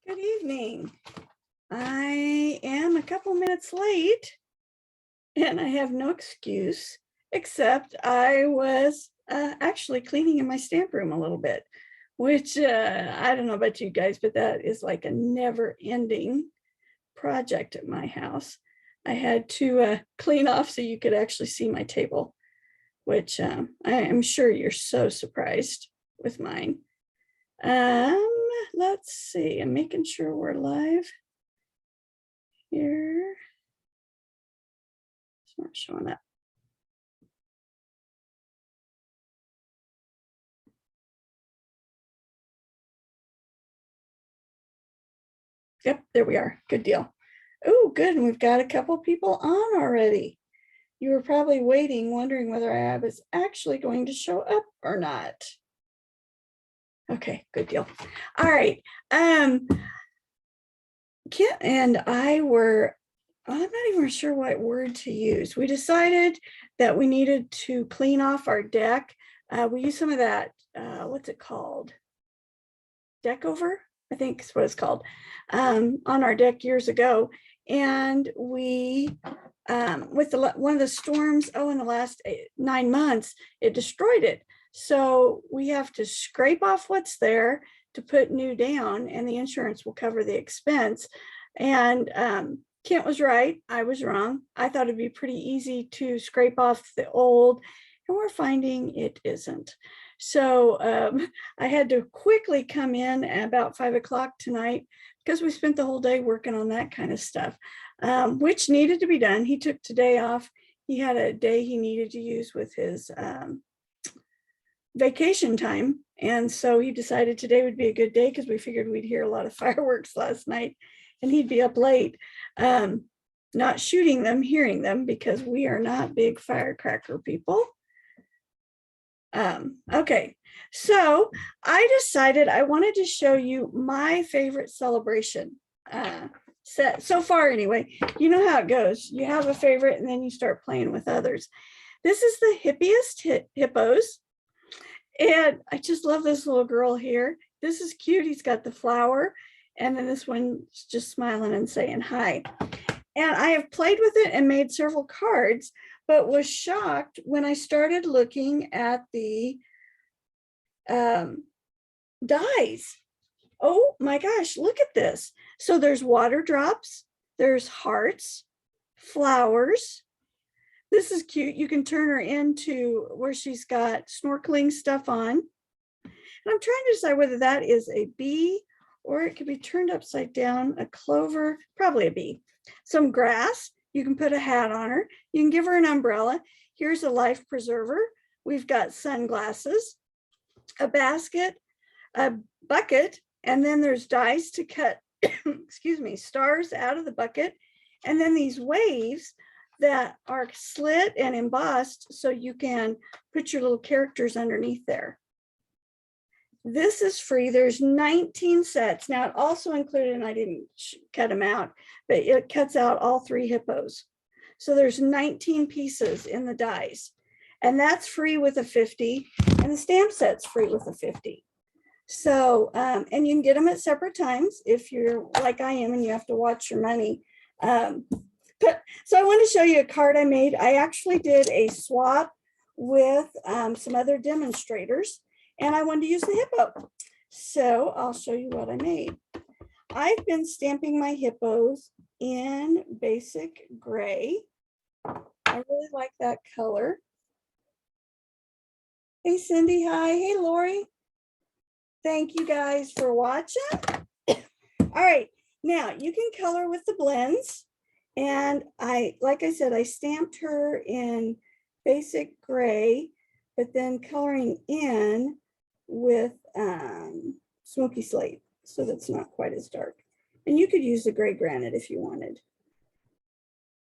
Good evening. I am a couple minutes late and I have no excuse except I was actually cleaning in my stamp room a little bit, which I don't know about you guys, but that is like a never-ending project at my house. I had to clean off so you could actually see my table, which I am sure you're so surprised with mine. Let's see, I'm making sure we're live here. It's not showing up. Yep, there we are. Good deal. Oh, good. And we've got a couple people on already. You were probably waiting, wondering whether I was actually going to show up or not. Okay, good deal. All right. Kit and I were, I'm not even sure what word to use. We decided that we needed to clean off our deck. We used some of that, what's it called? Deck over, I think is what it's called, on our deck years ago. And we, with one of the storms, in the last 9 months, it destroyed it. So we have to scrape off what's there to put new down, and the insurance will cover the expense. And Kent was right, I was wrong. I thought it'd be pretty easy to scrape off the old, and we're finding it isn't. So I had to quickly come in at about 5 o'clock tonight because we spent the whole day working on that kind of stuff, which needed to be done. He took today off. He had a day he needed to use with his vacation time. And so he decided today would be a good day because we figured we'd hear a lot of fireworks last night and he'd be up late, not shooting them, hearing them, because we are not big firecracker people. Okay, so I decided I wanted to show you my favorite celebration set so far. Anyway, you know how it goes. You have a favorite and then you start playing with others. This is the Hippest Hippos. And I just love this little girl here. This is cute. He's got the flower. And then this one's just smiling and saying hi. And I have played with it and made several cards, but was shocked when I started looking at the dies. Oh my gosh, look at this. So there's water drops, there's hearts, flowers. This is cute. You can turn her into where she's got snorkeling stuff on. And I'm trying to decide whether that is a bee or it could be turned upside down, a clover, probably a bee. Some grass, you can put a hat on her. You can give her an umbrella. Here's a life preserver. We've got sunglasses, a basket, a bucket, and then there's dies to cut, excuse me, stars out of the bucket. And then these waves that are slit and embossed so you can put your little characters underneath there. This is free. There's 19 sets. Now it also included, and I didn't cut them out, but it cuts out all 3 hippos. So there's 19 pieces in the dies, and that's free with a 50, and the stamp set's free with a 50. So, and you can get them at separate times if you're like I am and you have to watch your money. So I want to show you a card I made. I actually did a swap with some other demonstrators, and I wanted to use the hippo. So I'll show you what I made. I've been stamping my hippos in basic gray. I really like that color. Hey, Cindy. Hi. Hey, Lori. Thank you guys for watching. All right. Now you can color with the blends. And like I said, I stamped her in basic gray, but then coloring in with smoky slate, so that's not quite as dark. And you could use the gray granite if you wanted,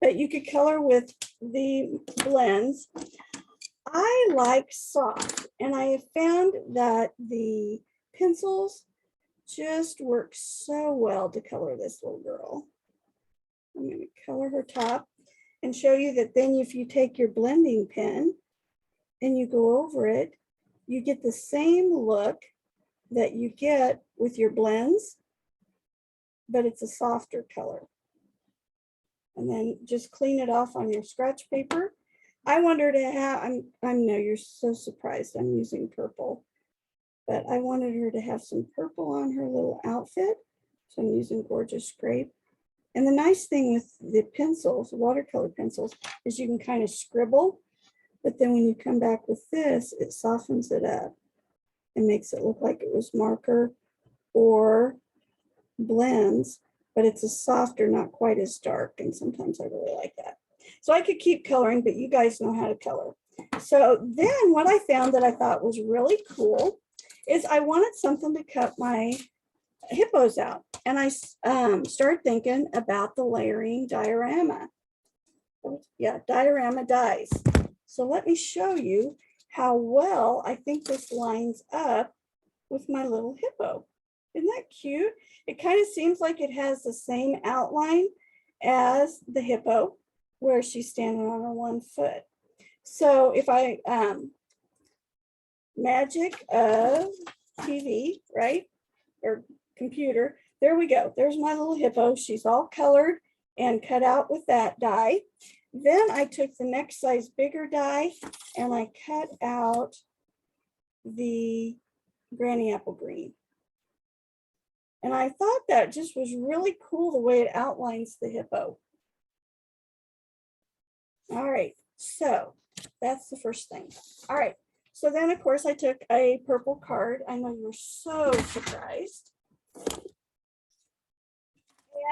but you could color with the blends. I like soft, and I have found that the pencils just work so well to color this little girl. I'm going to color her top and show you that then if you take your blending pen and you go over it, you get the same look that you get with your blends, but it's a softer color. And then just clean it off on your scratch paper. I want her to have, I know you're so surprised I'm using purple, but I wanted her to have some purple on her little outfit. So I'm using Gorgeous Grape. And the nice thing with the pencils, watercolor pencils, is you can kind of scribble, but then when you come back with this, it softens it up and makes it look like it was marker or blends, but it's a softer, not quite as dark. And sometimes I really like that. So I could keep coloring, but you guys know how to color. So then what I found that I thought was really cool is I wanted something to cut my hippos out. And I started thinking about the Layering Diorama. Yeah, Diorama Dies. So let me show you how well I think this lines up with my little hippo. Isn't that cute? It kind of seems like it has the same outline as the hippo, where she's standing on her one foot. So if I, magic of TV, right? Or computer, there we go. There's my little hippo. She's all colored and cut out with that die. Then I took the next size bigger die and I cut out the Granny Apple Green. And I thought that just was really cool the way it outlines the hippo. All right, so that's the first thing. All right, so then of course I took a purple card. I know you're so surprised.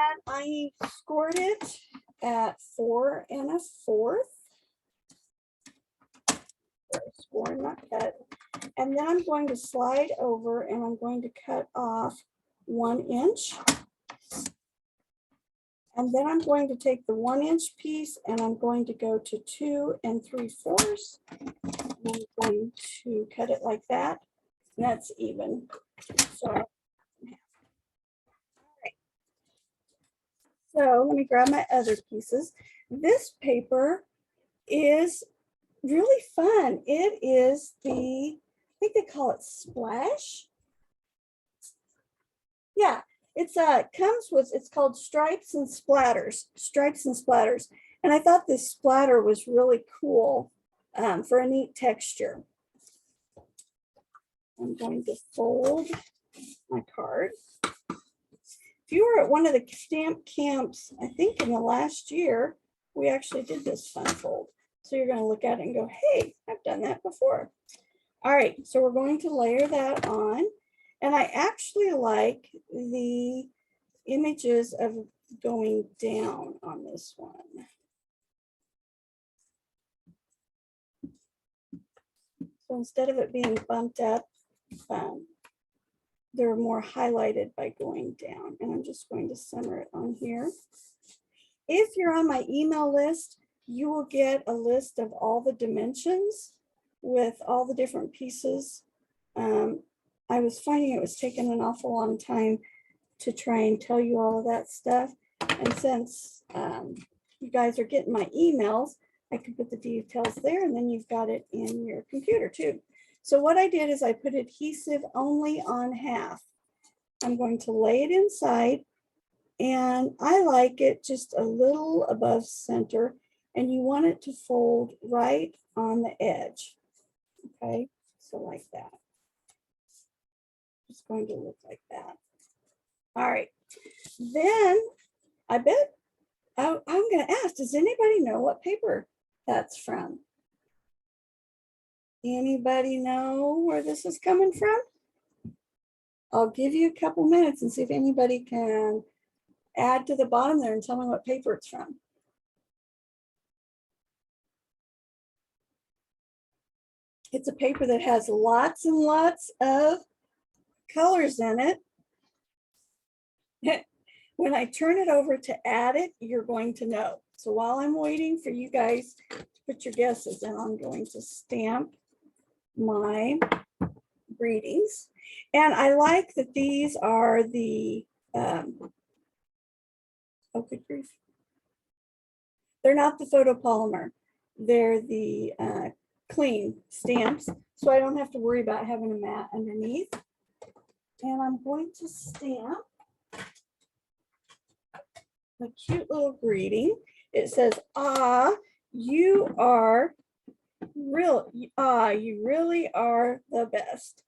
And I scored it at 4 1/4. Score, not cut. And then I'm going to slide over and I'm going to cut off 1 inch. And then I'm going to take the 1 inch piece and I'm going to go to 2 3/4. I'm going to cut it like that. And that's even. So, so let me grab my other pieces. This paper is really fun. It is the, I think they call it Splash. Yeah, it's comes with, it's called Stripes and Splatters. Stripes and Splatters. And I thought this splatter was really cool for a neat texture. I'm going to fold my card. If you were at one of the stamp camps, I think in the last year, we actually did this Funfold. So you're going to look at it and go, hey, I've done that before. All right, so we're going to layer that on. And I actually like the images of going down on this one. So instead of it being bumped up, they're more highlighted by going down. And I'm just going to center it on here. If you're on my email list, you will get a list of all the dimensions with all the different pieces. I was finding it was taking an awful long time to try and tell you all of that stuff. And since you guys are getting my emails, I can put the details there and then you've got it in your computer too. So what I did is I put adhesive only on half. I'm going to lay it inside and I like it just a little above center and you want it to fold right on the edge. Okay, so like that. It's going to look like that. All right, then I bet I'm going to ask, does anybody know what paper that's from? Anybody know where this is coming from? I'll give you a couple minutes and see if anybody can add to the bottom there and tell me what paper it's from. It's a paper that has lots and lots of colors in it. When I turn it over to add it, you're going to know. So while I'm waiting for you guys to put your guesses in, I'm going to stamp my greetings. And I like that these are the, oh, good grief. They're not the photopolymer. They're the clean stamps. So I don't have to worry about having a mat underneath. And I'm going to stamp a cute little greeting. It says, "Ah, you are real. You really are the best."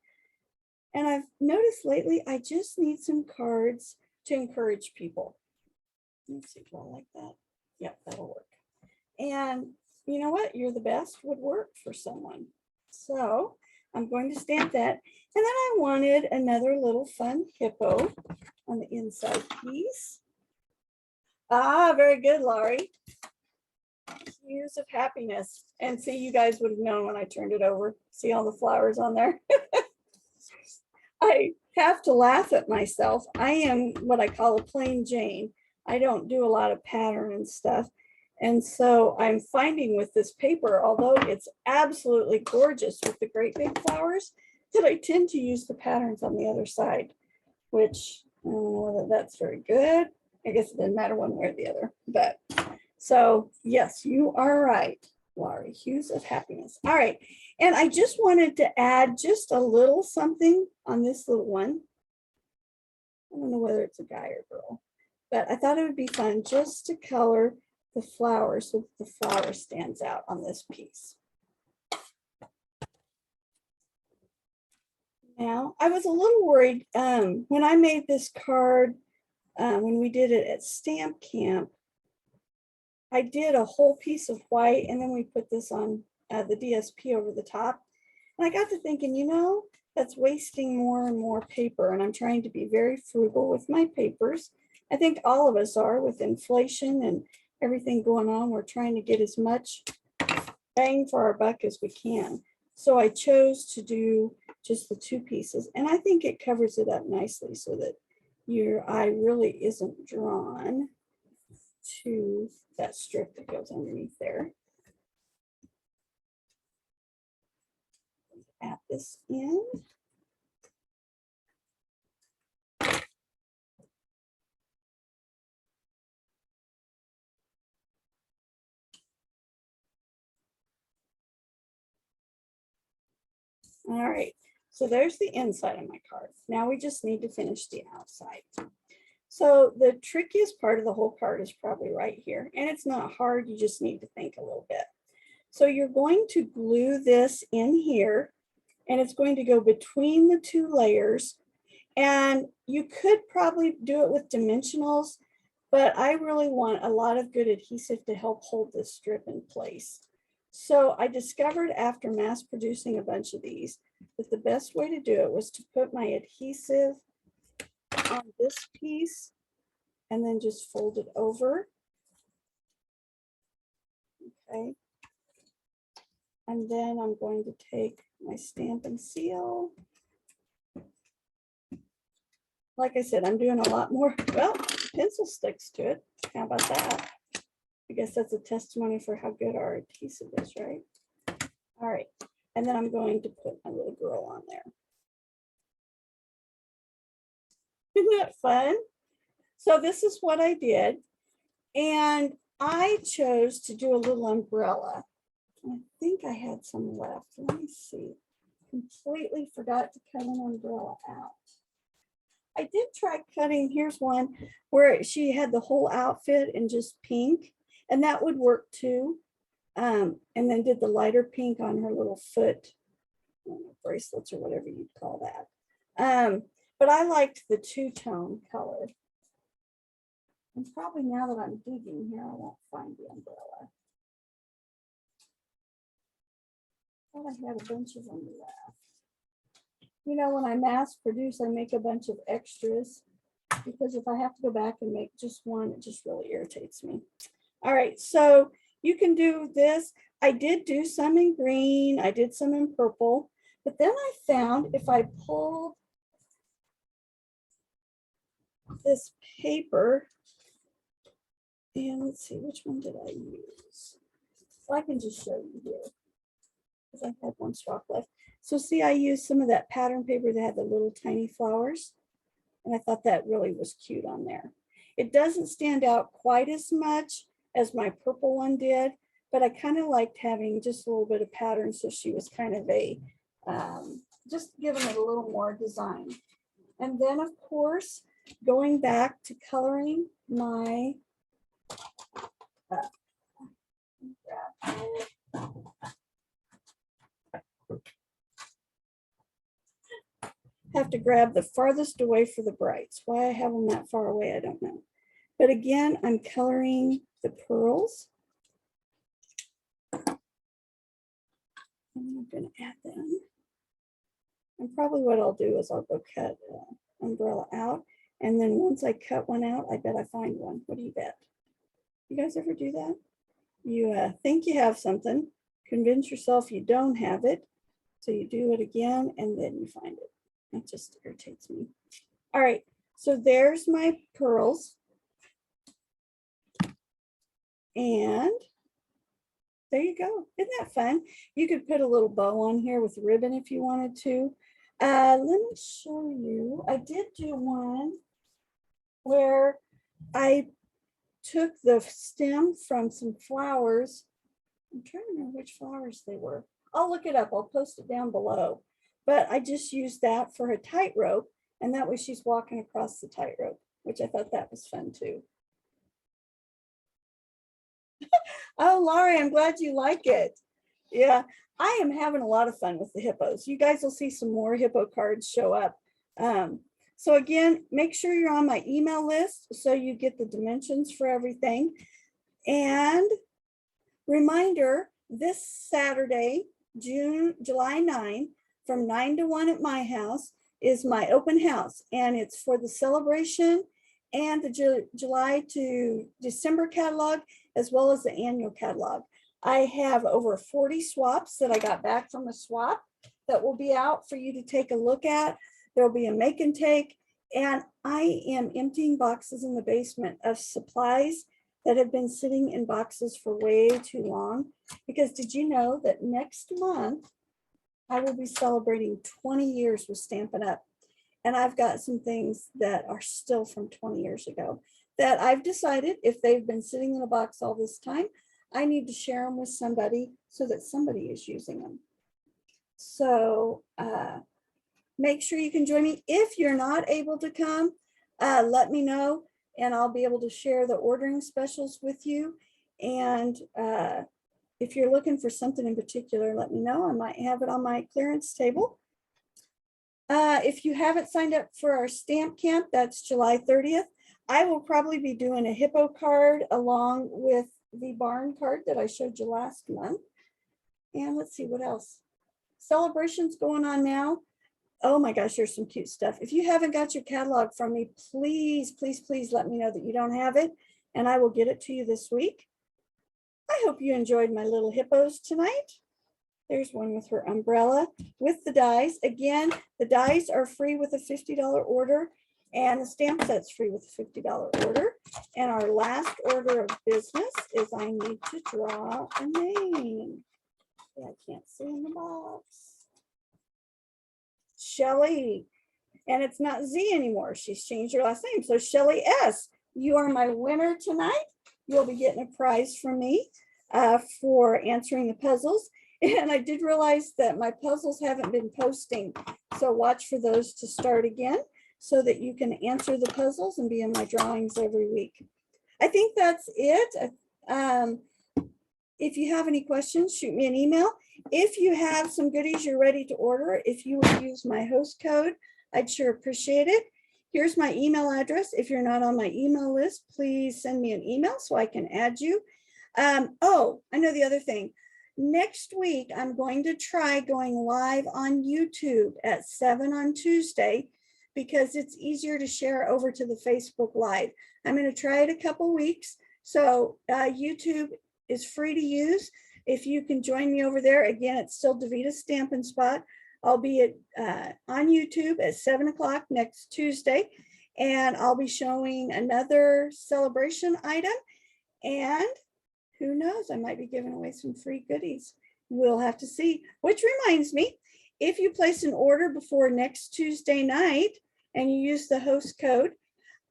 And I've noticed lately, I just need some cards to encourage people. Let's see, do I like that? Yep, that'll work. And you know what? You're the best would work for someone. So I'm going to stamp that. And then I wanted another little fun hippo on the inside piece. Ah, very good, Laurie. Hues of happiness. And see, you guys would have known when I turned it over. See all the flowers on there? I have to laugh at myself. I am what I call a plain Jane. I don't do a lot of pattern and stuff. And so I'm finding with this paper, although it's absolutely gorgeous with the great big flowers, that I tend to use the patterns on the other side, which I don't know whether that's very good. I guess it doesn't matter one way or the other. But so yes, you are right, Laurie. Hues of happiness. All right. And I just wanted to add just a little something on this little one. I don't know whether it's a guy or girl, but I thought it would be fun just to color the flower so that the flower stands out on this piece. Now, I was a little worried when I made this card, when we did it at Stamp Camp, I did a whole piece of white and then we put this on the DSP over the top. And I got to thinking, you know, that's wasting more and more paper. And I'm trying to be very frugal with my papers. I think all of us are with inflation and everything going on. We're trying to get as much bang for our buck as we can. So I chose to do just the two pieces. And I think it covers it up nicely so that your eye really isn't drawn to that strip that goes underneath there. Add this in. All right, so there's the inside of my card. Now we just need to finish the outside. So the trickiest part of the whole card is probably right here. And it's not hard, you just need to think a little bit. So you're going to glue this in here and it's going to go between the two layers. And you could probably do it with dimensionals, but I really want a lot of good adhesive to help hold this strip in place. So I discovered after mass producing a bunch of these that the best way to do it was to put my adhesive on this piece and then just fold it over. Okay. And then I'm going to take my stamp and seal. Like I said, I'm doing a lot more, well, pencil sticks to it. How about that? I guess that's a testimony for how good our adhesive is, right? All right. And then I'm going to put my little girl on there. Isn't that fun? So this is what I did. And I chose to do a little umbrella. I think I had some left. Let me see. Completely forgot to cut an umbrella out. I did try cutting, here's one where she had the whole outfit in just pink, and that would work too. And then did the lighter pink on her little foot bracelets or whatever you'd call that. But I liked the two-tone color. And probably now that I'm digging here, I won't find the umbrella. I thought I had a bunch of them left. You know, when I mass produce, I make a bunch of extras because if I have to go back and make just one, it just really irritates me. All right, so you can do this. I did do some in green. I did some in purple, but then I found if I pulled this paper, and let's see, which one did I use? Well, I can just show you here because I had one swap left. So see, I used some of that pattern paper that had the little tiny flowers, and I thought that really was cute on there. It doesn't stand out quite as much as my purple one did, but I kind of liked having just a little bit of pattern, so she was kind of a, just giving it a little more design. And then of course, going back to coloring my Have to grab the farthest away for the brights. Why I have them that far away, I don't know. But again, I'm coloring the pearls. I'm going to add them. And probably what I'll do is I'll go cut umbrella out. And then once I cut one out, I bet I find one. What do you bet? You guys ever do that? You think you have something, convince yourself you don't have it. So you do it again and then you find it. That just irritates me. All right, so there's my pearls. And there you go. Isn't that fun? You could put a little bow on here with ribbon if you wanted to. Let me show you. I did do one where I took the stem from some flowers. I'm trying to remember which flowers they were. I'll look it up. I'll post it down below. But I just used that for a tightrope, and that way she's walking across the tightrope, which I thought that was fun too. Oh, Laurie, I'm glad you like it. Yeah, I am having a lot of fun with the hippos. You guys will see some more hippo cards show up. So again, make sure you're on my email list so you get the dimensions for everything. And reminder, this Saturday, July 9, from 9 to 1 at my house is my open house. And it's for the celebration and the July to December catalog, as well as the annual catalog. I have over 40 swaps that I got back from a swap that will be out for you to take a look at. There'll be a make and take. And I am emptying boxes in the basement of supplies that have been sitting in boxes for way too long. Because did you know that next month, I will be celebrating 20 years with Stampin' Up. And I've got some things that are still from 20 years ago that I've decided if they've been sitting in a box all this time, I need to share them with somebody so that somebody is using them. So make sure you can join me. If you're not able to come, let me know and I'll be able to share the ordering specials with you. And if you're looking for something in particular, let me know. I might have it on my clearance table. If you haven't signed up for our stamp camp, that's July 30th. I will probably be doing a hippo card along with the barn card that I showed you last month. And let's see what else. Celebrations going on now. Oh my gosh, there's some cute stuff. If you haven't got your catalog from me, please, please, please let me know that you don't have it and I will get it to you this week. I hope you enjoyed my little hippos tonight. There's one with her umbrella with the dies. Again, the dies are free with a $50 order and the stamp set's free with a $50 order. And our last order of business is I need to draw a name. Yeah, I can't see in the box. Shelly. And it's not Z anymore. She's changed her last name. So Shelly S., you are my winner tonight. You'll be getting a prize from me for answering the puzzles. And I did realize that my puzzles haven't been posting. So watch for those to start again so that you can answer the puzzles and be in my drawings every week. I think that's it. If you have any questions, shoot me an email. If you have some goodies you're ready to order, if you would use my host code, I'd sure appreciate it. Here's my email address. If you're not on my email list, please send me an email so I can add you. Oh, I know the other thing. Next week, I'm going to try going live on YouTube at 7 on Tuesday because it's easier to share over to the Facebook Live. I'm going to try it a couple weeks. So YouTube is free to use. If you can join me over there, again, it's still Davita Stampin' Spot. I'll be on YouTube at 7 o'clock next Tuesday, and I'll be showing another celebration item. And who knows, I might be giving away some free goodies. We'll have to see. Which reminds me, if you place an order before next Tuesday night and you use the host code,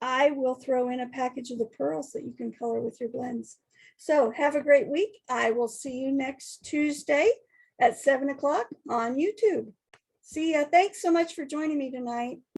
I will throw in a package of the pearls that you can color with your blends. So have a great week. I will see you next Tuesday at 7 o'clock on YouTube. See ya. Thanks so much for joining me tonight.